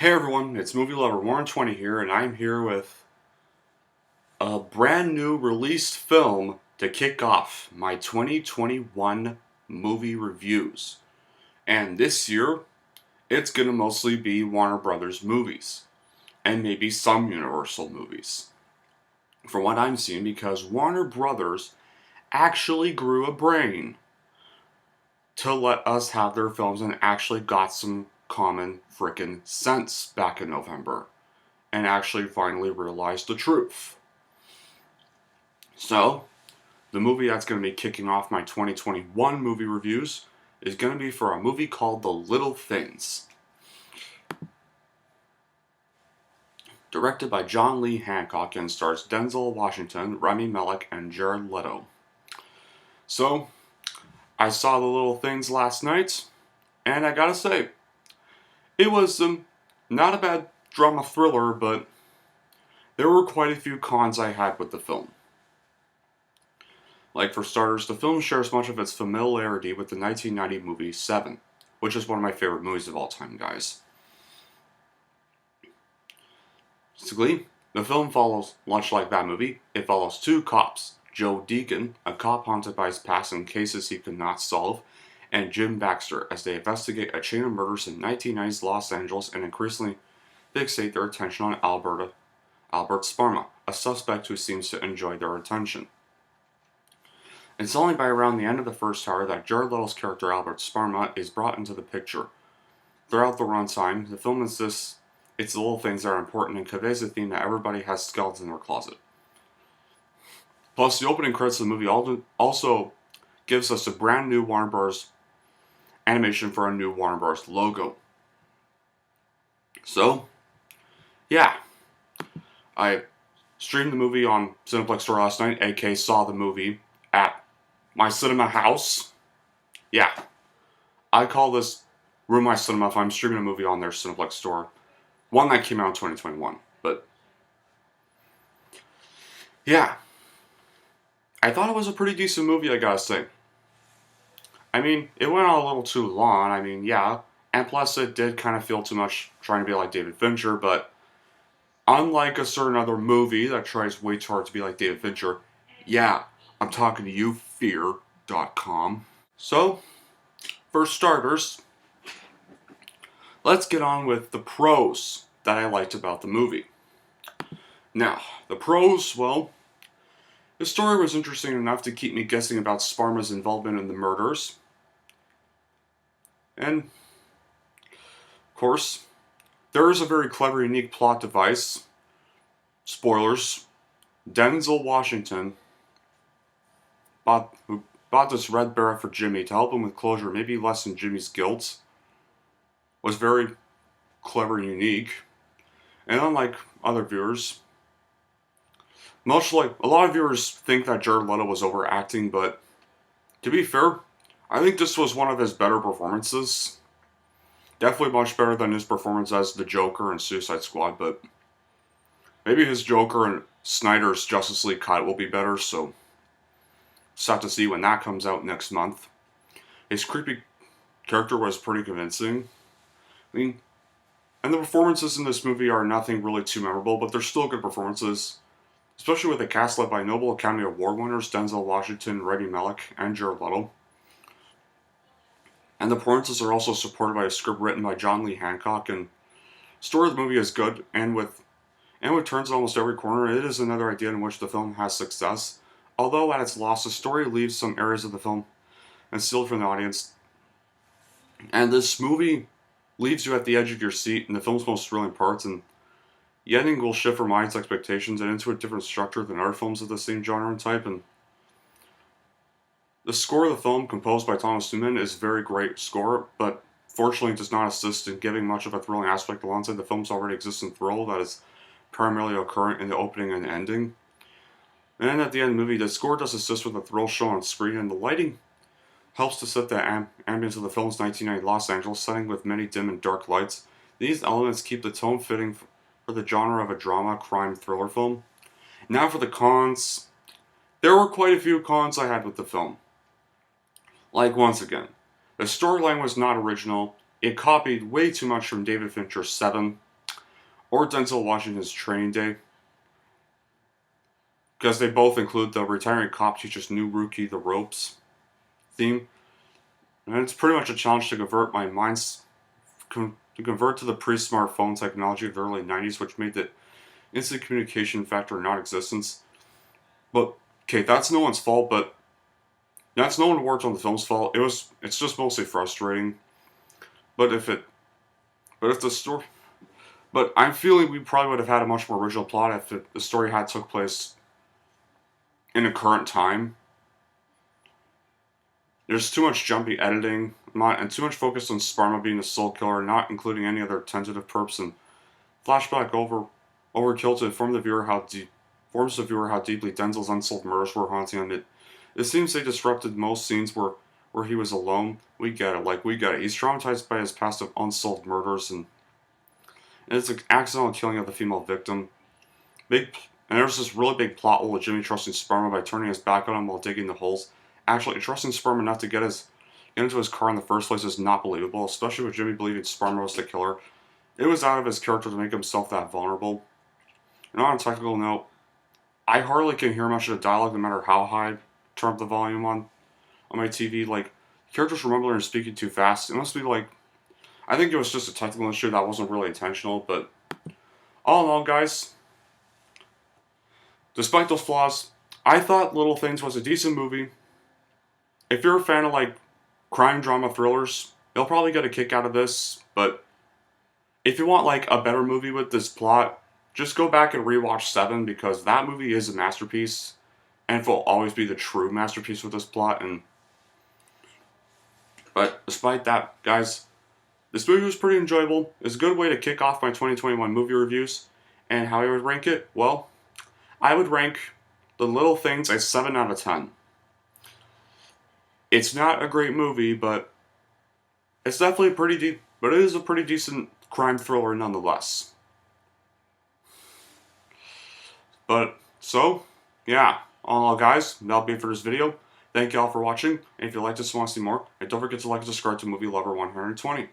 Hey everyone, it's Movie Lover Warren20 here, and I'm here with a brand new released film to kick off my 2021 movie reviews. And this year, it's gonna mostly be Warner Brothers movies, and maybe some Universal movies. From what I'm seeing, because Warner Brothers actually grew a brain to let us have their films and actually got some common frickin' sense back in November. And actually finally realized the truth. So, the movie that's going to be kicking off my 2021 movie reviews is going to be for a movie called The Little Things. Directed by John Lee Hancock and stars Denzel Washington, Rami Malek, and Jared Leto. So, I saw The Little Things last night, and I gotta say, it was not a bad drama thriller, but there were quite a few cons I had with the film. Like, for starters, the film shares much of its familiarity with the 1990 movie Seven, which is one of my favorite movies of all time, guys. Basically, the film follows, much like that movie, it follows two cops, Joe Deegan, a cop haunted by his past and cases he could not solve, and Jim Baxter, as they investigate a chain of murders in 1990s Los Angeles and increasingly fixate their attention on Albert Sparma, a suspect who seems to enjoy their attention. It's only by around the end of the first hour that Jared Leto's character Albert Sparma is brought into the picture. Throughout the runtime, the film insists it's the little things that are important and conveys the theme that everybody has skeletons in their closet. Plus, the opening credits of the movie also gives us a brand new Warner Bros. Animation for a new Warner Bros. Logo. So, yeah. I streamed the movie on Cineplex Store last night, aka saw the movie at my cinema house. Yeah. I call this room my cinema if I'm streaming a movie on their Cineplex Store. One that came out in 2021. But, yeah. I thought it was a pretty decent movie, I gotta say. I mean, it went on a little too long. I mean, yeah. And plus, it did kind of feel too much trying to be like David Fincher, but unlike a certain other movie that tries way too hard to be like David Fincher, yeah, I'm talking to you, Fear.com. So, for starters, let's get on with the pros that I liked about the movie. Now, the pros, well, the story was interesting enough to keep me guessing about Sparma's involvement in the murders. And, of course, there is a very clever, unique plot device. Spoilers. Denzel Washington who bought this red barrett for Jimmy to help him with closure, maybe lessen Jimmy's guilt, was very clever and unique. And unlike other viewers, much like a lot of viewers think that Jared Leto was overacting, but to be fair, I think this was one of his better performances. Definitely much better than his performance as the Joker in Suicide Squad, but maybe his Joker in Snyder's Justice League cut will be better, so just have to see when that comes out next month. His creepy character was pretty convincing. I mean, and the performances in this movie are nothing really too memorable, but they're still good performances. Especially with a cast led by Nobel Academy Award winners Denzel Washington, Rami Malek, and Jared Leto. And the performances are also supported by a script written by John Lee Hancock, and the story of the movie is good, and with turns almost every corner, it is another idea in which the film has success. Although at its loss, the story leaves some areas of the film concealed from the audience. And this movie leaves you at the edge of your seat in the film's most thrilling parts, and the ending will shift our mind's expectations and into a different structure than other films of the same genre and type. And the score of the film, composed by Thomas Newman, is a very great score, but fortunately it does not assist in giving much of a thrilling aspect alongside the film's already existing thrill that is primarily occurring in the opening and ending. And at the end of the movie, the score does assist with the thrill shown on screen, and the lighting helps to set the ambience of the film's 1990 Los Angeles setting with many dim and dark lights. These elements keep the tone fitting for the genre of a drama, crime, thriller film. Now for the cons. There were quite a few cons I had with the film. Like, once again, the storyline was not original. It copied way too much from David Fincher's Seven. or Denzel Washington's Training Day, because they both include the retiring cop teaches new rookie the ropes theme, and it's pretty much a challenge to convert my mind's to convert to the pre-smartphone technology of the early 90s, which made the instant communication factor non-existence. But okay, that's no one's fault, but that's no one who worked on the film's fault. It's just mostly frustrating. But if the story, but I'm feeling we probably would have had a much more original plot if the story had took place in a current time. There's too much jumpy editing, and too much focus on Sparma being the sole killer, not including any other tentative perps, and flashback overkill to inform the viewer how deeply Denzel's unsolved murders were haunting him. It seems they disrupted most scenes where he was alone. We get it. He's traumatized by his past of unsolved murders, and it's an accidental killing of the female victim. And there's this really big plot hole with Jimmy trusting Sparma by turning his back on him while digging the holes. Actually, trusting Sparma enough to get into his car in the first place is not believable, especially with Jimmy believing Sparma was the killer. It was out of his character to make himself that vulnerable. And on a technical note, I hardly can hear much of the dialogue no matter how high I turn up the volume on my TV. Like, characters were mumbling and speaking too fast. It must be like, I think it was just a technical issue that wasn't really intentional, but all in all, guys, despite those flaws, I thought Little Things was a decent movie. If you're a fan of, like, crime drama thrillers, you'll probably get a kick out of this, but if you want, like, a better movie with this plot, just go back and rewatch 7, because that movie is a masterpiece, and it will always be the true masterpiece with this plot. But despite that, guys, this movie was pretty enjoyable. It's a good way to kick off my 2021 movie reviews. And how I would rank it? Well, I would rank The Little Things a 7 out of 10. It's not a great movie, but it's definitely but it is a pretty decent crime thriller nonetheless. But, so, yeah. All guys, that'll be it for this video. Thank you all for watching, and if you like this and want to see more, don't forget to like and subscribe to Movie Lover 120.